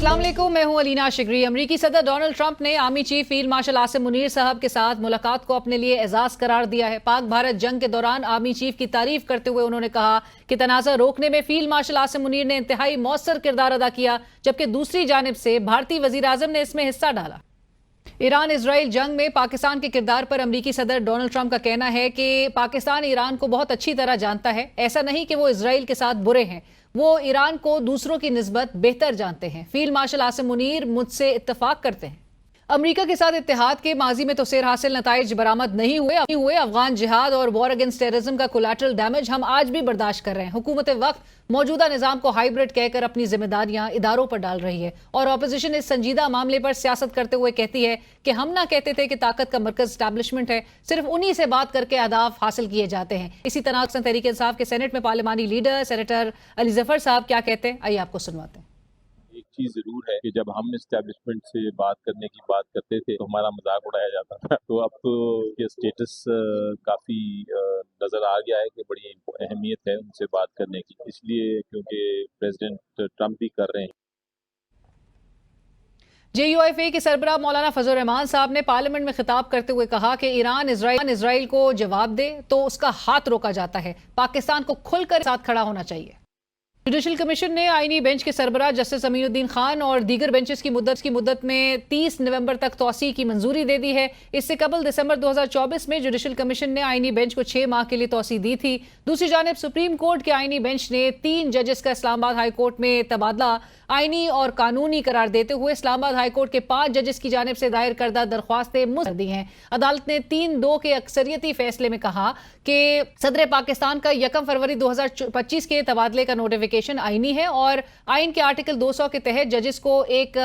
अस्सलाम वालेकुम, मैं हूं अलीना शिगरी। अमरीकी सदर डोनाल्ड ट्रंप ने army chief field marshal Asim Munir साहब के साथ मुलाकात को अपने लिए एजाज करार दिया है। पाक भारत जंग के दौरान आर्मी चीफ की तारीफ करते हुए उन्होंने कहा कि तनाज़ा रोकने में फील्ड मार्शल आसिम मुनीर ने इंतहाई मौसर किरदार अदा किया, जबकि दूसरी जानिब से भारतीय वजीर आजम ने इसमें हिस्सा डाला। ईरान इजराइल जंग में पाकिस्तान के किरदार पर अमरीकी सदर डोनाल्ड ट्रंप का कहना है कि पाकिस्तान ईरान को बहुत अच्छी तरह जानता है। ऐसा नहीं कि वो इजराइल के साथ बुरे हैं, वो ईरान को दूसरों की निस्बत बेहतर जानते हैं। फील्ड मार्शल आसिम मुनीर मुझसे इत्तफाक करते हैं। अमरीका के साथ इत्तेहाद के माजी में तोसेर हासिल नताइज बरामद नहीं हुए। अफगान जिहाद और वॉर अगेंस्ट टेररिज्म का कोलैटरल डैमेज हम आज भी बर्दाश्त कर रहे हैं। हुकूमत वक्त मौजूदा निजाम को हाइब्रिड कहकर अपनी जिम्मेदारियां इदारों पर डाल रही है और अपोजिशन इस संजीदा मामले पर सियासत करते हुए कहती है कि हम ना कहते थे कि ताकत का मरकज एस्टैब्लिशमेंट है, सिर्फ उन्हीं से बात करके अहदाफ हासिल किए जाते हैं। इसी तरह तहरीक इंसाफ के सेनेट में पार्लिमानी लीडर सेनेटर अली जफर साहब क्या कहते हैं, आइए आपको सुनवाते हैं। एक चीज जरूर है कि जब हम एस्टेब्लिशमेंट से बात करने की बात करते थे तो हमारा मजाक उड़ाया जाता था, तो अब तो ये स्टेटस काफी नजर आ गया है कि बड़ी अहमियत है उनसे बात करने की, इसलिए क्योंकि प्रेसिडेंट ट्रंप भी कर रहे हैं। JUIFA के सरबराह मौलाना फजल रहमान साहब ने पार्लियामेंट में खिताब करते हुए कहा कि ईरान इजराइल को जवाब दे तो उसका हाथ रोका जाता है। पाकिस्तान को खुलकर साथ खड़ा होना चाहिए। जुडिशल कमीशन ने आईनी बेंच के सरबराह जस्टिस अमीनुद्दीन खान और दीगर बेंचेस की मुद्दत में 30 नवंबर तक तौसी की मंजूरी दे दी है। इससे कबल दिसंबर 2024 में जुडिशल कमीशन ने आईनी बेंच को 6 माह के लिए तौसी दी थी। दूसरी जानिब सुप्रीम कोर्ट के आईनी बेंच ने 3 जजेस का इस्लामाबाद हाई कोर्ट में तबादला आईनी और कानूनी करार देते हुए इस्लामाबाद हाई कोर्ट के 5 जजेस की जानिब से दायर करदा दरख्वास्तें मुस्तरद दी हैं। अदालत ने 3-2 के अक्सरियती फैसले में कहा कि सदर पाकिस्तान का 1 फरवरी 2025 के तबादले का नोटिफिकेशन आईनी है और आइन के आर्टिकल 200 के तहत जजेस को एक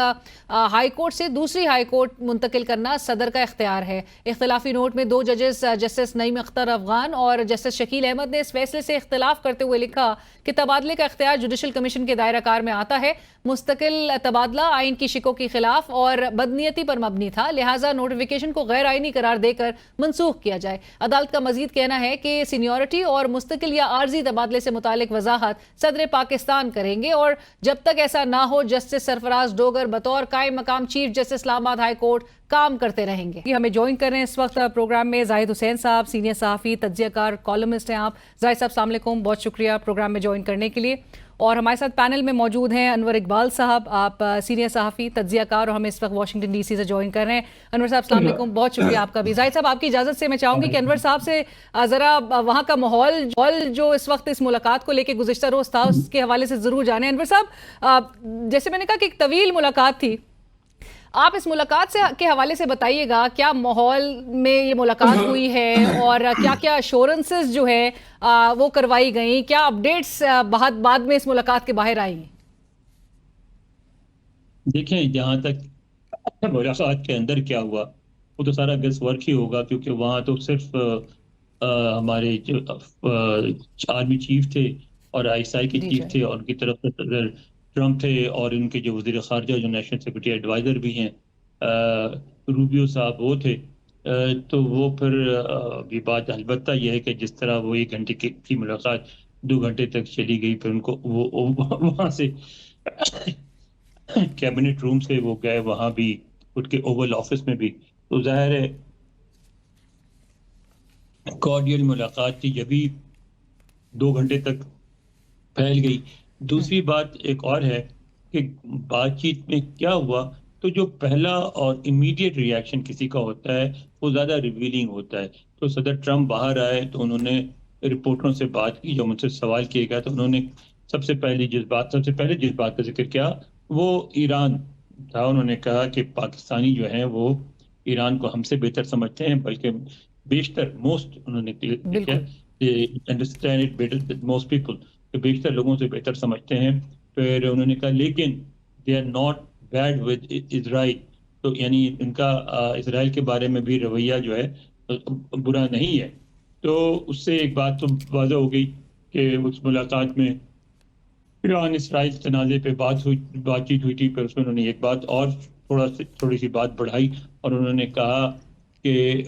हाई कोर्ट से दूसरी हाई कोर्ट मुंतकिल करना सदर का इख्तियार है। इख्तिलाफी नोट में 2 जजेस जस्टिस नईम अख्तर अफगान और जस्टिस शकील अहमद ने इस फैसले से इख्तिलाफ करते हुए लिखा कि तबादले का इख्तियार जुडिशल कमीशन के दायरा कार में आता है। मुस्तकिल तबादला आइन की शिकों के खिलाफ और बदनीयती पर मबनी था, लिहाजा नोटिफिकेशन को गैर आइनी करार देकर मनसूख किया जाए। अदालत का मजीद कहना है कि सीनियरिटी और मुस्तकिल या आर्जी तबादले से मुतालिक वजाहत सदर पाकिस्तान करेंगे और जब तक ऐसा ना हो जस्टिस सरफराज डोगर बतौर कायम मकाम chief justice Islamabad high court काम करते रहेंगे। हमें ज्वाइन कर रहे हैं इस वक्त प्रोग्राम में जाहिद हुसैन साहब, सीनियर सहाफ़ी तज्ज़ियाकार कॉलमिस्ट हैं आप। जाहिद साहब अस्सलाम वालेकुम, बहुत शुक्रिया प्रोग्राम में ज्वाइन करने के लिए। और हमारे साथ पैनल में मौजूद हैं अनवर इकबाल साहब, आप सीनियर सहाफ़ी तज्ज़ियाकार और हमें इस वक्त वाशिंगटन DC से ज्वाइन कर रहे हैं। अनवर साहब अस्सलाम वालेकुम, बहुत शुक्रिया आपका भी। जाहिद साहब आपकी इजाज़त से मैं चाहूँगी कि अनवर साहब से ज़रा वहाँ का माहौल जो इस वक्त इस मुलाकात को लेकर गुज़िश्ता रोज़ था उसके हवाले से ज़रूर जानें। अनवर साहब, जैसे मैंने कहा कि एक तवील मुलाकात थी, आप इस मुलाकात से के हवाले से बताइएगा क्या माहौल में ये मुलाकात हुई है और क्या क्या अश्योरेंसेस जो है वो करवाई गई, क्या अपडेट्स बाद में इस मुलाकात के बाहर आई? देखें, जहाँ तक मुलाकात के अंदर क्या हुआ वो तो सारा गेस वर्क ही होगा, क्योंकि वहाँ तो सिर्फ हमारे जो आर्मी चीफ थे और ISI के चीफ थे और उनकी तरफ से ट्रंप थे और उनके जो वज़ीर ख़ारजा जो नेशनल सिक्योरिटी एडवाइज़र भी हैं रूबियो साहब वो थे। तो वो फिर ये बात अलबत्ता यह है कि जिस तरह वो 1 घंटे की मुलाकात 2 घंटे तक चली गई, फिर उनको वो वहाँ से कैबिनेट रूम से वो गए वहाँ भी उनके ओवल ऑफिस में भी, तो जाहिर है कॉर्डियल मुलाकात थी, जब भी 2 घंटे तक फैल गई। दूसरी बात एक और है कि बातचीत में क्या हुआ, तो जो पहला और इमीडिएट रिएक्शन किसी का होता है वो ज़्यादा रिवीलिंग होता है। तो सदर ट्रंप बाहर आए तो उन्होंने रिपोर्टरों से बात की, जो मुझसे सवाल किए गए तो उन्होंने सबसे पहले जिस बात का जिक्र किया वो ईरान था। उन्होंने कहा कि पाकिस्तानी जो हैं वो ईरान को हमसे बेहतर समझते हैं, बल्कि बेशतर मोस्ट उन्होंने understand it better most people, बेशतर लोगों से बेहतर समझते हैं। फिर उन्होंने कहा लेकिन they are not bad with Israel, तो यानी इनका इजराइल के बारे में भी रवैया जो है बुरा नहीं है। तो उससे एक बात तो वाज़ह हो गई कि उस मुलाकात में ईरान इसराइल तनाज़े पे बातचीत हुई थी। फिर उसमें उन्होंने एक बात और थोड़ी सी बात बढ़ाई और उन्होंने कहा کہ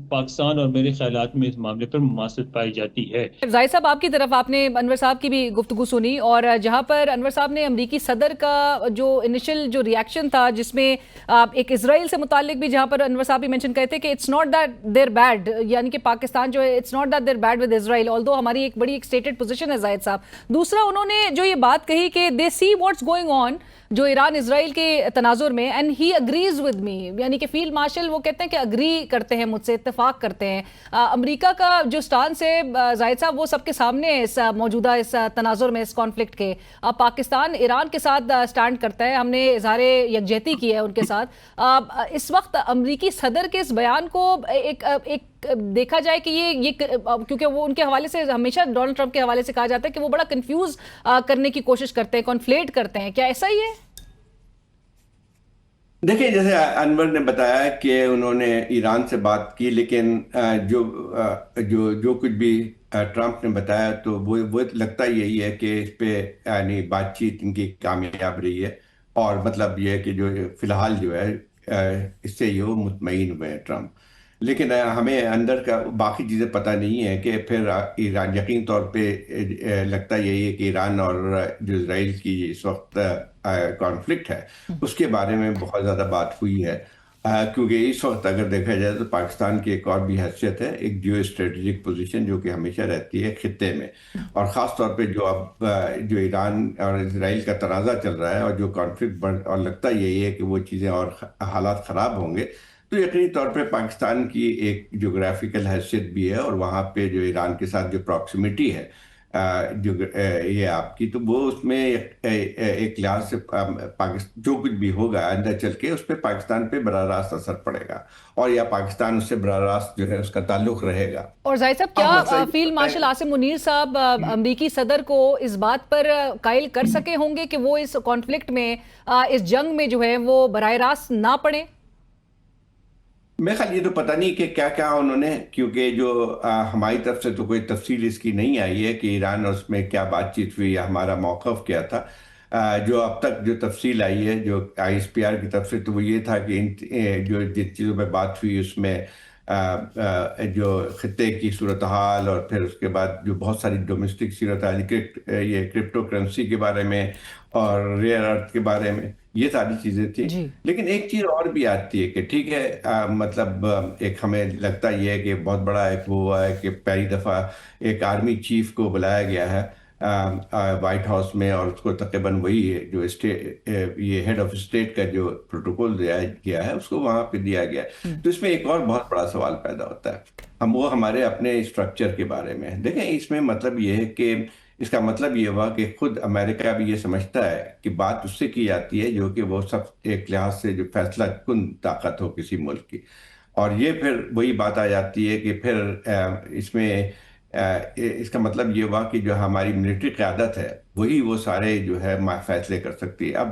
پاکستان اور میرے خیالات میں اس معاملے پر مماثلت پائی جاتی ہے۔ زاہد صاحب، آپ کی طرف آپ نے انور صاحب کی بھی گفتگو سنی، اور جہاں پر انور صاحب نے امریکی صدر کا جو انیشل جو ریاکشن تھا، جس میں ایک اسرائیل سے متعلق بھی جہاں پر انور صاحب بھی مینشن کرتے ہیں کہ it's not that they're bad, یعنی کہ پاکستان جو ہے it's not that they're bad with Israel, آلدو ہماری ایک بڑی اسٹیٹڈ پوزیشن ہے زاہد صاحب۔ دوسرا انہوں نے جو یہ بات کہی کہ دے سی واٹس گوئنگ آن جو ایران اسرائیل کے تناظر میں، and he agrees with me, یعنی کہ فیلڈ مارشل وہ کہتے ہیں کہ اگری کرتے ہیں مجھ سے، اتفاق کرتے ہیں۔ امریکہ کا جو سٹانس ہے زاہد صاحب وہ سب کے سامنے ہے اس موجودہ اس تناظر میں، اس کانفلکٹ کے۔ پاکستان ایران کے ساتھ سٹینڈ کرتا ہے، ہم نے اظہار یکجہتی کی ہے ان کے ساتھ۔ اس وقت امریکی صدر کے اس بیان کو ایک دیکھا جائے کہ یہ کیونکہ وہ ان کے حوالے سے ہمیشہ ڈونلڈ ٹرمپ کے حوالے سے کہا جاتا ہے کہ وہ بڑا کنفیوز کرنے کی کوشش کرتے ہیں، کانفلیٹ کرتے ہیں، کیا ایسا ہی ہے؟ دیکھیں، جیسے انور نے بتایا کہ انہوں نے ایران سے بات کی، لیکن جو کچھ بھی ٹرمپ نے بتایا تو وہ لگتا یہی ہے کہ اس پہ یعنی بات چیت ان کی کامیاب رہی ہے، اور مطلب یہ ہے کہ جو فی الحال جو ہے اس سے یہ مطمئن ہوئے ہیں ٹرمپ۔ لیکن ہمیں اندر کا باقی چیزیں پتہ نہیں ہے کہ پھر ایران یقین طور پہ لگتا یہی ہے کہ ایران اور جو اسرائیل کی اس وقت کانفلکٹ ہے اس کے بارے میں بہت زیادہ بات ہوئی ہے، کیونکہ اس وقت اگر دیکھا جائے تو پاکستان کی ایک اور بھی حیثیت ہے، ایک جیو اسٹریٹجک پوزیشن جو کہ ہمیشہ رہتی ہے خطے میں، اور خاص طور پہ جو ایران اور اسرائیل کا تنازع چل رہا ہے اور جو کانفلکٹ اور لگتا یہی ہے کہ وہ چیزیں اور حالات خراب ہوں گے، تو یقینی طور پہ پاکستان کی ایک جغرافیکل حیثیت بھی ہے، اور وہاں پہ جو ایران کے ساتھ جو پراکسیمیٹی ہے جو یہ آپ کی، تو وہ اس میں ایک لحاظ سے جو کچھ بھی ہوگا آئندہ چل کے اس پہ پاکستان پہ براہ راست اثر پڑے گا، اور یا پاکستان اس سے براہ راست جو ہے اس کا تعلق رہے گا۔ اور زاہد صاحب، کیا فیلڈ مارشل عاصم منیر صاحب امریکی صدر کو اس بات پر قائل کر سکے ہوں گے کہ وہ اس کانفلکٹ میں، اس جنگ میں جو ہے وہ براہ راست نہ پڑے؟ میں خیال یہ تو پتہ نہیں کہ کیا کیا انہوں نے، کیونکہ جو ہماری طرف سے تو کوئی تفصیل اس کی نہیں آئی ہے کہ ایران اور اس میں کیا بات چیت ہوئی یا ہمارا موقف کیا تھا۔ جو اب تک جو تفصیل آئی ہے جو ISPR کی طرف سے، تو وہ یہ تھا کہ جو جن چیزوں پہ بات ہوئی اس میں جو خطے کی صورتحال، اور پھر اس کے بعد جو بہت ساری ڈومیسٹک صورتحال، یہ کرپٹو کرنسی کے بارے میں اور ریئر ارتھ کے بارے میں، یہ ساری چیزیں تھیں۔ لیکن ایک چیز اور بھی آتی ہے کہ ٹھیک ہے، مطلب ایک ہمیں لگتا یہ ہے کہ بہت بڑا ایک وہ ہوا ہے کہ پہلی دفعہ ایک آرمی چیف کو بلایا گیا ہے وائٹ ہاؤس میں، اور اس کو تقریباً وہی ہے جو یہ ہیڈ آف اسٹیٹ کا جو پروٹوکول دیا گیا ہے اس کو وہاں پہ دیا گیا ہے۔ تو اس میں ایک اور بہت بڑا سوال پیدا ہوتا ہے، وہ ہمارے اپنے اسٹرکچر کے بارے میں دیکھیں۔ اس میں مطلب یہ ہے کہ اس کا مطلب یہ ہوا کہ خود امریکہ بھی یہ سمجھتا ہے کہ بات اس سے کی جاتی ہے جو کہ وہ سب ایک لحاظ سے جو فیصلہ کن طاقت ہو کسی ملک کی، اور یہ پھر وہی بات آ جاتی ہے کہ پھر اس میں اس کا مطلب یہ ہوا کہ جو ہماری ملٹری قیادت ہے وہی وہ سارے جو ہے فیصلے کر سکتی ہے۔ اب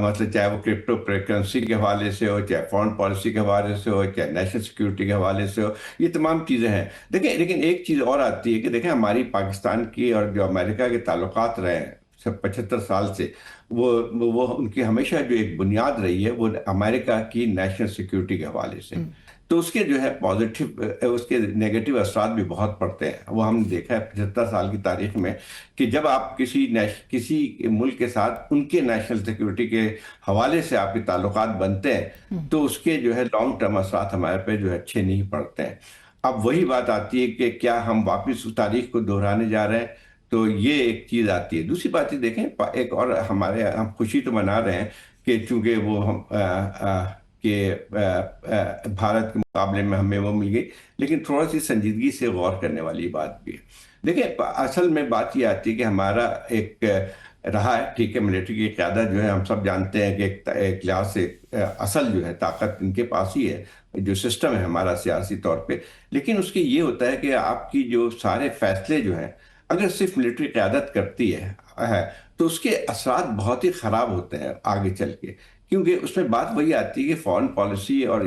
مطلب چاہے وہ کرپٹو کرنسی کے حوالے سے ہو، چاہے فارن پالیسی کے حوالے سے ہو، چاہے نیشنل سیکیورٹی کے حوالے سے ہو، یہ تمام چیزیں ہیں۔ دیکھیں، لیکن ایک چیز اور آتی ہے کہ دیکھیں ہماری پاکستان کی اور جو امریکہ کے تعلقات رہے ہیں 75 سال سے، وہ ان کی ہمیشہ جو ایک بنیاد رہی ہے وہ امریکہ کی نیشنل سیکیورٹی کے حوالے سے، تو اس کے جو ہے پازیٹیو اس کے نیگیٹو اثرات بھی بہت پڑتے ہیں۔ وہ ہم نے دیکھا ہے 75 سال کی تاریخ میں کہ جب آپ کسی ملک کے ساتھ ان کے نیشنل سیکیورٹی کے حوالے سے آپ کے تعلقات بنتے ہیں تو اس کے جو ہے لانگ ٹرم اثرات ہمارے پہ جو ہے اچھے نہیں پڑتے ہیں۔ اب وہی بات آتی ہے کہ کیا ہم واپس اس تاریخ کو دہرانے جا رہے ہیں، تو یہ ایک چیز آتی ہے۔ دوسری بات یہ دیکھیں، ایک اور ہم خوشی تو منا رہے ہیں کہ چونکہ وہ کہ بھارت کے مقابلے میں ہمیں وہ مل گئی، لیکن تھوڑا سی سنجیدگی سے غور کرنے والی بات بھی ہے۔ دیکھیں، اصل میں بات یہ آتی ہے کہ ہمارا ایک رہا ہے، ٹھیک ہے، ملٹری کی قیادت جو ہے ہم سب جانتے ہیں کہ ایک لحاظ سے اصل جو ہے طاقت ان کے پاس ہی ہے، جو سسٹم ہے ہمارا سیاسی طور پہ، لیکن اس کی یہ ہوتا ہے کہ آپ کی جو سارے فیصلے جو ہیں اگر صرف ملٹری قیادت کرتی ہے تو اس کے اثرات بہت ہی خراب ہوتے ہیں آگے چل کے، کیونکہ اس میں بات وہی آتی ہے کہ فارن پالیسی اور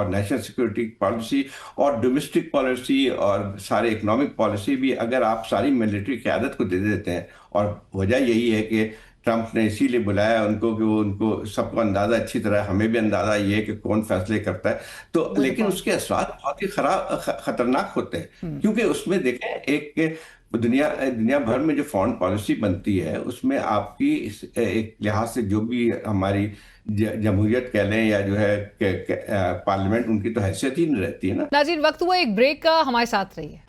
نیشنل سیکورٹی پالیسی اور ڈومیسٹک پالیسی اور سارے اکنامک پالیسی بھی اگر آپ ساری ملٹری قیادت کو دے دیتے ہیں، اور وجہ یہی ہے کہ ट्रंप ने इसीलिए बुलाया उनको कि वो उनको सबको अंदाजा अच्छी तरह, हमें भी अंदाजा ये है कि कौन फैसले करता है। तो लेकिन बिल्कुल। उसके असरात बहुत ही खतरनाक होते हैं, क्योंकि उसमें देखें एक दुनिया भर में जो फॉरेन पॉलिसी बनती है उसमें आपकी एक लिहाज से जो भी हमारी जमहूरियत कह लें या जो है पार्लियामेंट, उनकी तो हैसियत ही नहीं रहती है ना। नाज़रीन, वक्त हुआ एक ब्रेक का, हमारे साथ रहिए।